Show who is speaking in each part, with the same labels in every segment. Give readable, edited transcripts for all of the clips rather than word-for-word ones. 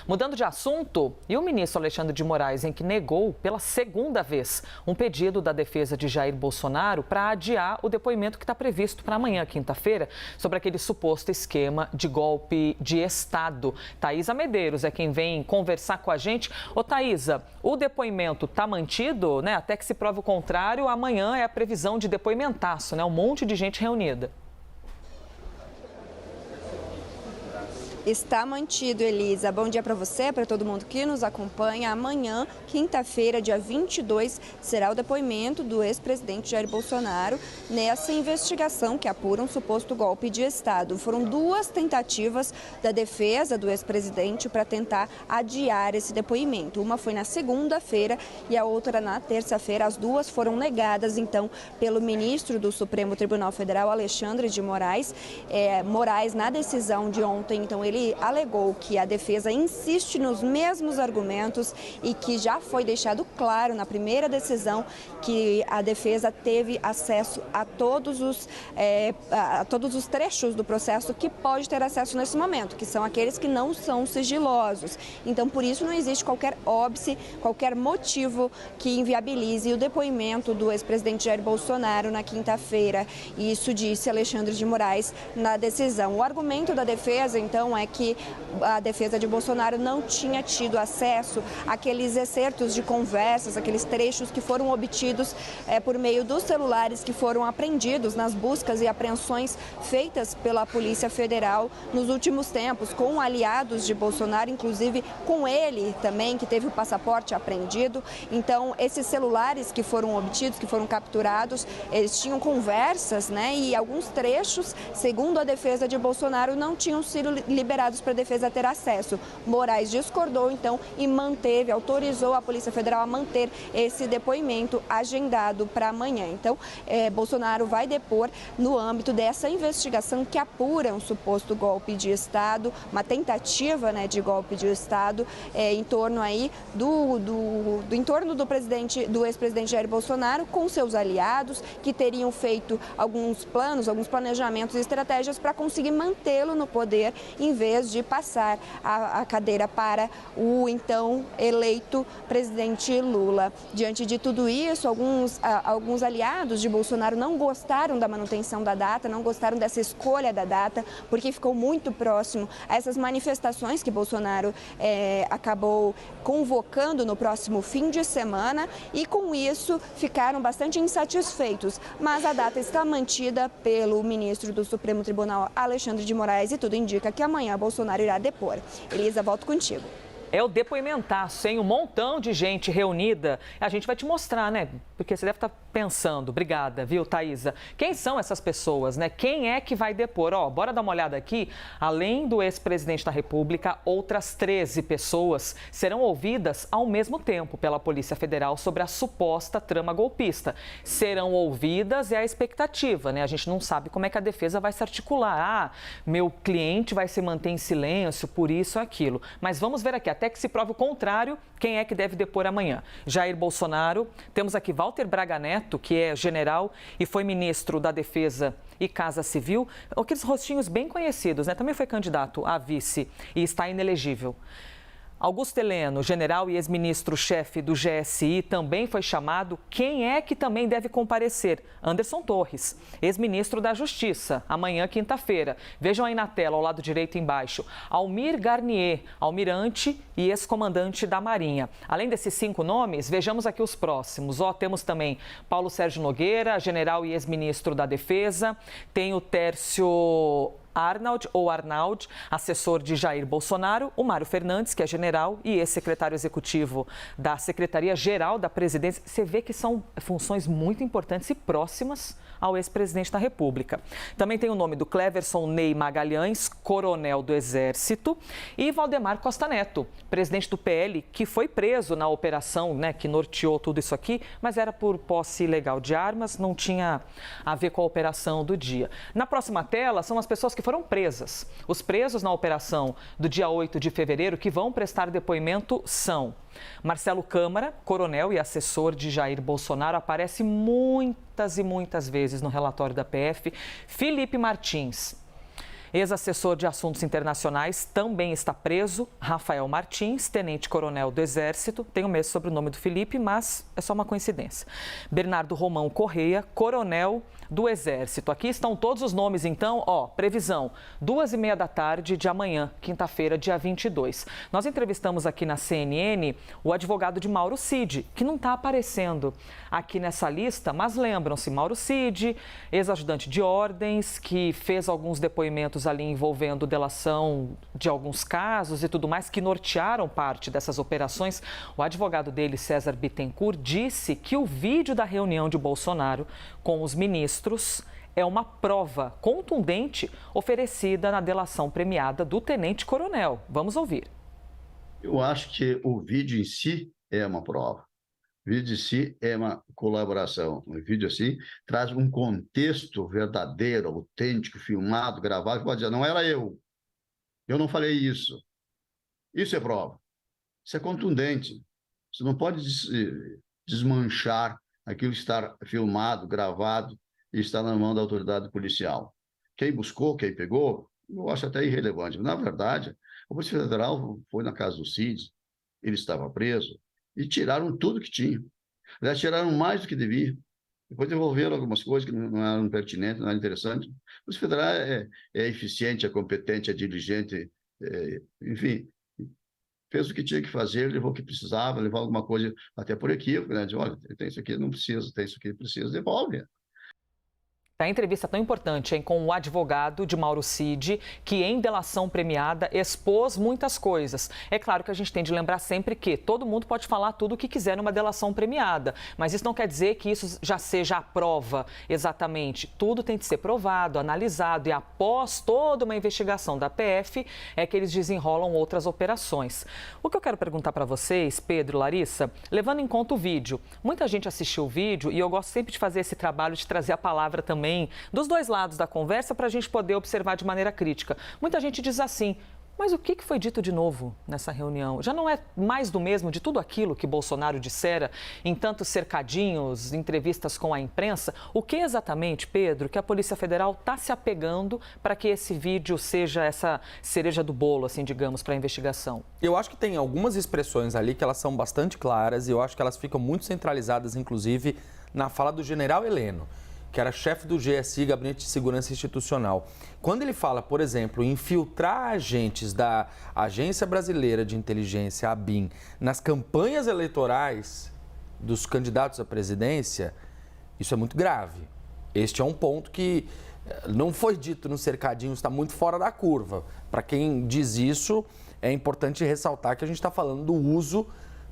Speaker 1: Mudando de assunto, e o ministro Alexandre de Moraes, em que negou pela segunda vez um pedido da defesa de Jair Bolsonaro para adiar o depoimento que está previsto para amanhã, quinta-feira, sobre aquele suposto esquema de golpe de Estado. Thaisa Medeiros é quem vem conversar com a gente. Ô Thaisa, o depoimento está mantido, né? Até que se prove o contrário, amanhã é a previsão de depoimentaço, né? Um monte de gente reunida.
Speaker 2: Está mantido, Elisa. Bom dia para você, para todo mundo que nos acompanha. Amanhã, quinta-feira, dia 22, será o depoimento do ex-presidente Jair Bolsonaro nessa investigação que apura um suposto golpe de Estado. Foram duas tentativas da defesa do ex-presidente para tentar adiar esse depoimento. Uma foi na segunda-feira e a outra na terça-feira. As duas foram negadas, então, pelo ministro do Supremo Tribunal Federal, Alexandre de Moraes. Moraes, na decisão de ontem, então, ele alegou que a defesa insiste nos mesmos argumentos e que já foi deixado claro na primeira decisão que a defesa teve acesso a todos os trechos do processo que pode ter acesso nesse momento, que são aqueles que não são sigilosos. Então, por isso, não existe qualquer óbice, qualquer motivo que inviabilize o depoimento do ex-presidente Jair Bolsonaro na quinta-feira. Isso disse Alexandre de Moraes na decisão. O argumento da defesa, então, é que a defesa de Bolsonaro não tinha tido acesso àqueles excertos de conversas, aqueles trechos que foram obtidos por meio dos celulares que foram apreendidos nas buscas e apreensões feitas pela Polícia Federal nos últimos tempos, com aliados de Bolsonaro, inclusive com ele também, que teve o passaporte apreendido. Então, esses celulares que foram obtidos, que foram capturados, eles tinham conversas, né? E alguns trechos, segundo a defesa de Bolsonaro, não tinham sido liberados para a defesa ter acesso. Moraes discordou, então, e autorizou a Polícia Federal a manter esse depoimento agendado para amanhã. Então, Bolsonaro vai depor no âmbito dessa investigação que apura um suposto golpe de Estado, uma tentativa, né, de golpe de Estado, em torno aí entorno do ex-presidente Jair Bolsonaro com seus aliados, que teriam feito alguns planos, alguns planejamentos e estratégias para conseguir mantê-lo no poder, em vez de passar a cadeira para o então eleito presidente Lula. Diante de tudo isso, alguns aliados de Bolsonaro não gostaram da manutenção da data, não gostaram dessa escolha da data, porque ficou muito próximo a essas manifestações que Bolsonaro acabou convocando no próximo fim de semana, e com isso ficaram bastante insatisfeitos. Mas a data está mantida pelo ministro do Supremo Tribunal, Alexandre de Moraes, e tudo indica que amanhã Bolsonaro irá depor. Elisa, volto contigo.
Speaker 1: É o depoimentaço, hein? Um montão de gente reunida. A gente vai te mostrar, né? Porque você deve estar pensando. Obrigada, viu, Thaisa? Quem são essas pessoas, né? Quem é que vai depor? Bora dar uma olhada aqui. Além do ex-presidente da República, outras 13 pessoas serão ouvidas ao mesmo tempo pela Polícia Federal sobre a suposta trama golpista. Serão ouvidas, é a expectativa, né? A gente não sabe como é que a defesa vai se articular. Meu cliente vai se manter em silêncio por isso ou aquilo. Mas vamos ver aqui, até que se prove o contrário, quem é que deve depor amanhã? Jair Bolsonaro, temos aqui Walter Braga Neto, que é general e foi ministro da Defesa e Casa Civil, aqueles rostinhos bem conhecidos, né? Também foi candidato a vice e está inelegível. Augusto Heleno, general e ex-ministro-chefe do GSI, também foi chamado. Quem é que também deve comparecer? Anderson Torres, ex-ministro da Justiça, amanhã, quinta-feira. Vejam aí na tela, ao lado direito embaixo. Almir Garnier, almirante e ex-comandante da Marinha. Além desses 5 nomes, vejamos aqui os próximos. Temos também Paulo Sérgio Nogueira, general e ex-ministro da Defesa. Tem o Tércio Arnald, assessor de Jair Bolsonaro, o Mário Fernandes, que é general e ex-secretário executivo da Secretaria-Geral da Presidência. Você vê que são funções muito importantes e próximas ao ex-presidente da República. Também tem o nome do Cleverson Ney Magalhães, coronel do Exército, e Valdemar Costa Neto, presidente do PL, que foi preso na operação, né, que norteou tudo isso aqui, mas era por posse ilegal de armas, não tinha a ver com a operação do dia. Na próxima tela são as pessoas que foram presas. Os presos na operação do dia 8 de fevereiro que vão prestar depoimento são Marcelo Câmara, coronel e assessor de Jair Bolsonaro, aparece muitas e muitas vezes no relatório da PF. Felipe Martins, Ex-assessor de assuntos internacionais também está preso. Rafael Martins, tenente-coronel do Exército, tem o mesmo sobrenome do Felipe, mas é só uma coincidência. Bernardo Romão Correia, coronel do Exército. Aqui estão todos os nomes, então, previsão, 2h30 da tarde de amanhã, quinta-feira, dia 22. Nós entrevistamos aqui na CNN o advogado de Mauro Cid, que não está aparecendo aqui nessa lista, mas lembram-se, Mauro Cid, ex-ajudante de ordens, que fez alguns depoimentos ali envolvendo delação de alguns casos e tudo mais, que nortearam parte dessas operações. O advogado dele, César Bittencourt, disse que o vídeo da reunião de Bolsonaro com os ministros é uma prova contundente oferecida na delação premiada do tenente-coronel. Vamos ouvir.
Speaker 3: Eu acho que o vídeo em si é uma prova. O vídeo em si é uma colaboração. O vídeo assim traz um contexto verdadeiro, autêntico, filmado, gravado. Pode dizer, não era eu não falei isso. Isso é prova. Isso é contundente. Você não pode desmanchar aquilo que está filmado, gravado e está na mão da autoridade policial. Quem buscou, quem pegou, eu acho até irrelevante. Na verdade, a Polícia Federal foi na casa do Cid, ele estava preso, e tiraram tudo que tinha. Aliás, tiraram mais do que devia. Depois devolveram algumas coisas que não eram pertinentes, não eram interessantes. A Polícia Federal é eficiente, é competente, é diligente, enfim, fez o que tinha que fazer, levou o que precisava, levou alguma coisa até por equívoco, né? De, olha, tem isso aqui, não precisa, tem isso aqui, precisa, devolve.
Speaker 1: A entrevista tão importante, com o advogado de Mauro Cid, que em delação premiada expôs muitas coisas. É claro que a gente tem de lembrar sempre que todo mundo pode falar tudo o que quiser numa delação premiada, mas isso não quer dizer que isso já seja a prova exatamente. Tudo tem de ser provado, analisado e após toda uma investigação da PF é que eles desenrolam outras operações. O que eu quero perguntar para vocês, Pedro, Larissa, levando em conta o vídeo. Muita gente assistiu o vídeo e eu gosto sempre de fazer esse trabalho de trazer a palavra também dos dois lados da conversa para a gente poder observar de maneira crítica. Muita gente diz assim, mas o que foi dito de novo nessa reunião? Já não é mais do mesmo de tudo aquilo que Bolsonaro dissera em tantos cercadinhos, entrevistas com a imprensa? O que exatamente, Pedro, que a Polícia Federal está se apegando para que esse vídeo seja essa cereja do bolo, assim, digamos, para a investigação?
Speaker 4: Eu acho que tem algumas expressões ali que elas são bastante claras e eu acho que elas ficam muito centralizadas, inclusive, na fala do general Heleno, que era chefe do GSI, Gabinete de Segurança Institucional. Quando ele fala, por exemplo, em infiltrar agentes da Agência Brasileira de Inteligência, a ABIN, nas campanhas eleitorais dos candidatos à presidência, isso é muito grave. Este é um ponto que não foi dito no cercadinho, está muito fora da curva. Para quem diz isso, é importante ressaltar que a gente está falando do uso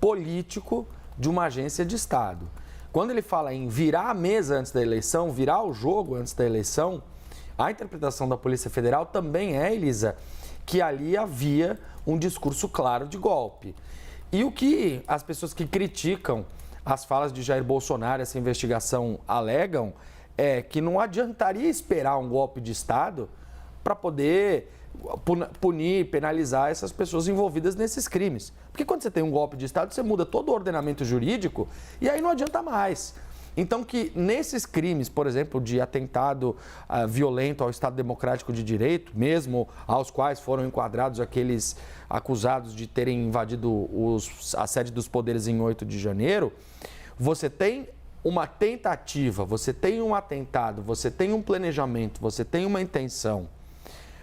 Speaker 4: político de uma agência de Estado. Quando ele fala em virar a mesa antes da eleição, virar o jogo antes da eleição, a interpretação da Polícia Federal também é, Elisa, que ali havia um discurso claro de golpe. E o que as pessoas que criticam as falas de Jair Bolsonaro, essa investigação, alegam, é que não adiantaria esperar um golpe de Estado para poder punir, penalizar essas pessoas envolvidas nesses crimes. Porque quando você tem um golpe de Estado, você muda todo o ordenamento jurídico e aí não adianta mais. Então que nesses crimes, por exemplo, de atentado violento ao Estado Democrático de Direito, mesmo aos quais foram enquadrados aqueles acusados de terem invadido a sede dos poderes em 8 de janeiro, você tem uma tentativa, você tem um atentado, você tem um planejamento, você tem uma intenção,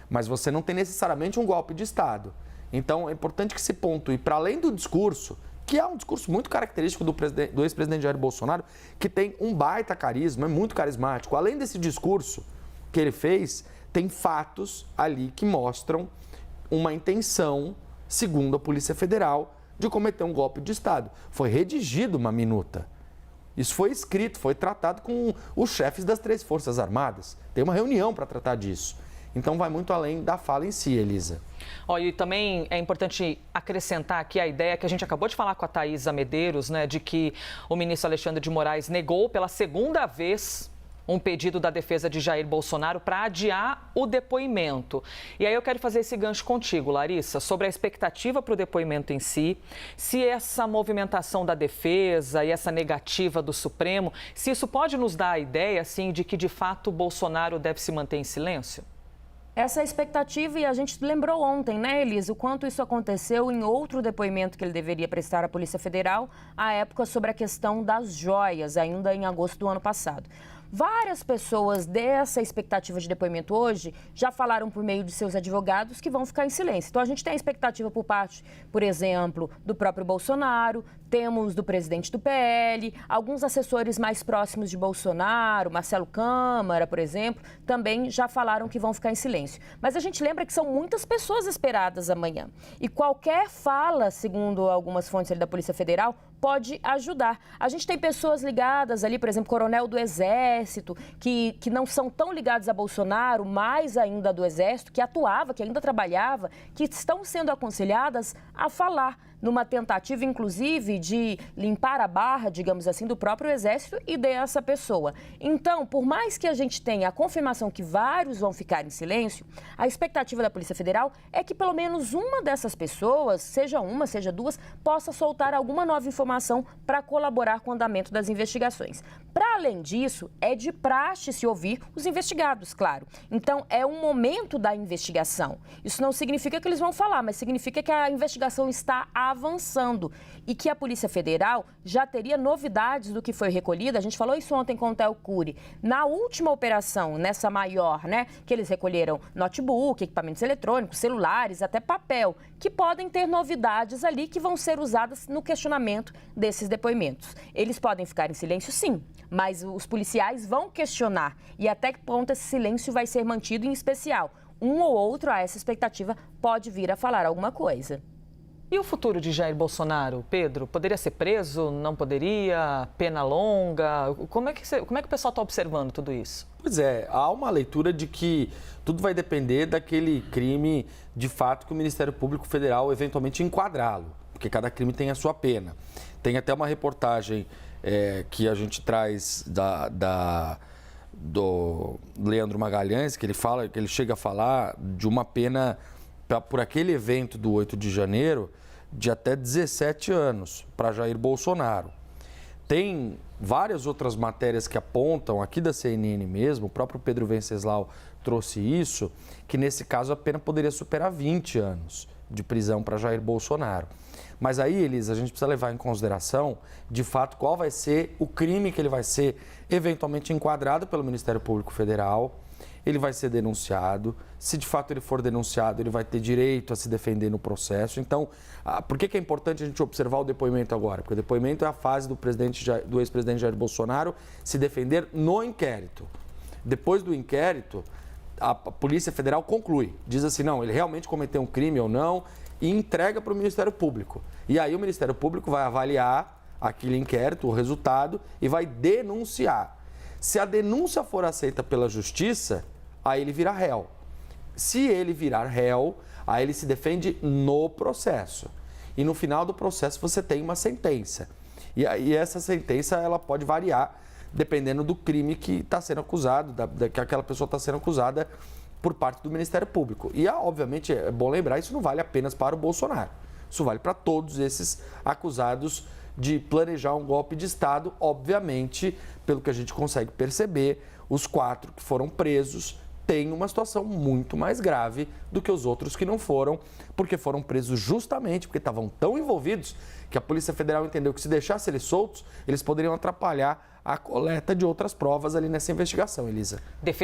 Speaker 4: mas você não tem necessariamente um golpe de Estado. Então, é importante que se pontue, para além do discurso, que é um discurso muito característico do ex-presidente Jair Bolsonaro, que tem um baita carisma, é muito carismático. Além desse discurso que ele fez, tem fatos ali que mostram uma intenção, segundo a Polícia Federal, de cometer um golpe de Estado. Foi redigida uma minuta. Isso foi escrito, foi tratado com os chefes das 3 Forças Armadas. Tem uma reunião para tratar disso. Então, vai muito além da fala em si, Elisa.
Speaker 1: E também é importante acrescentar aqui a ideia que a gente acabou de falar com a Thaisa Medeiros, né, de que o ministro Alexandre de Moraes negou pela segunda vez um pedido da defesa de Jair Bolsonaro para adiar o depoimento. E aí eu quero fazer esse gancho contigo, Larissa, sobre a expectativa para o depoimento em si, se essa movimentação da defesa e essa negativa do Supremo, se isso pode nos dar a ideia, assim, de que de fato Bolsonaro deve se manter em silêncio?
Speaker 5: Essa é a expectativa e a gente lembrou ontem, né, Elisa, o quanto isso aconteceu em outro depoimento que ele deveria prestar à Polícia Federal, à época sobre a questão das joias, ainda em agosto do ano passado. Várias pessoas dessa expectativa de depoimento hoje já falaram por meio de seus advogados que vão ficar em silêncio. Então, a gente tem a expectativa por parte, por exemplo, do próprio Bolsonaro, temos do presidente do PL, alguns assessores mais próximos de Bolsonaro, Marcelo Câmara, por exemplo, também já falaram que vão ficar em silêncio. Mas a gente lembra que são muitas pessoas esperadas amanhã. E qualquer fala, segundo algumas fontes ali da Polícia Federal, pode ajudar. A gente tem pessoas ligadas ali, por exemplo, coronel do Exército, que não são tão ligados a Bolsonaro, mais ainda do Exército, que atuava, que ainda trabalhava, que estão sendo aconselhadas a falar numa tentativa, inclusive, de limpar a barra, digamos assim, do próprio Exército e dessa pessoa. Então, por mais que a gente tenha a confirmação que vários vão ficar em silêncio, a expectativa da Polícia Federal é que pelo menos uma dessas pessoas, seja uma, seja duas, possa soltar alguma nova informação para colaborar com o andamento das investigações. Para além disso, é de praxe se ouvir os investigados, claro. Então, é um momento da investigação. Isso não significa que eles vão falar, mas significa que a investigação está avançando e que a Polícia Federal já teria novidades do que foi recolhido. A gente falou isso ontem com o Theo Cury. Na última operação, nessa maior, né, que eles recolheram notebook, equipamentos eletrônicos, celulares, até papel, que podem ter novidades ali que vão ser usadas no questionamento desses depoimentos. Eles podem ficar em silêncio, sim, mas os policiais vão questionar e até que ponto esse silêncio vai ser mantido, em especial. Um ou outro, a essa expectativa, pode vir a falar alguma coisa.
Speaker 1: E o futuro de Jair Bolsonaro, Pedro? Poderia ser preso? Não poderia? Pena longa? Como é que o pessoal está observando tudo isso?
Speaker 4: Pois é, há uma leitura de que tudo vai depender daquele crime, de fato, que o Ministério Público Federal eventualmente enquadrá-lo, porque cada crime tem a sua pena. Tem até uma reportagem que a gente traz do Leandro Magalhães, que ele chega a falar de uma pena por aquele evento do 8 de janeiro de até 17 anos para Jair Bolsonaro. Tem várias outras matérias que apontam, aqui da CNN mesmo, o próprio Pedro Venceslau trouxe isso, que nesse caso a pena poderia superar 20 anos de prisão para Jair Bolsonaro. Mas aí, Elisa, a gente precisa levar em consideração, de fato, qual vai ser o crime que ele vai ser eventualmente enquadrado pelo Ministério Público Federal. Ele vai ser denunciado. Se de fato ele for denunciado, ele vai ter direito a se defender no processo. Então, por que é importante a gente observar o depoimento agora? Porque o depoimento é a fase do ex-presidente Jair Bolsonaro se defender no inquérito. Depois do inquérito, a Polícia Federal conclui, diz assim, não, ele realmente cometeu um crime ou não, e entrega para o Ministério Público. E aí o Ministério Público vai avaliar aquele inquérito, o resultado, e vai denunciar. Se a denúncia for aceita pela Justiça, aí ele vira réu. Se ele virar réu, aí ele se defende no processo. E no final do processo você tem uma sentença. E aí essa sentença ela pode variar dependendo do crime que está sendo acusado, que aquela pessoa está sendo acusada por parte do Ministério Público. E, obviamente, é bom lembrar, isso não vale apenas para o Bolsonaro. Isso vale para todos esses acusados de planejar um golpe de Estado. Obviamente, pelo que a gente consegue perceber, os 4 que foram presos têm uma situação muito mais grave do que os outros que não foram, porque foram presos justamente porque estavam tão envolvidos que a Polícia Federal entendeu que se deixasse eles soltos, eles poderiam atrapalhar a coleta de outras provas ali nessa investigação, Elisa.
Speaker 1: Defesa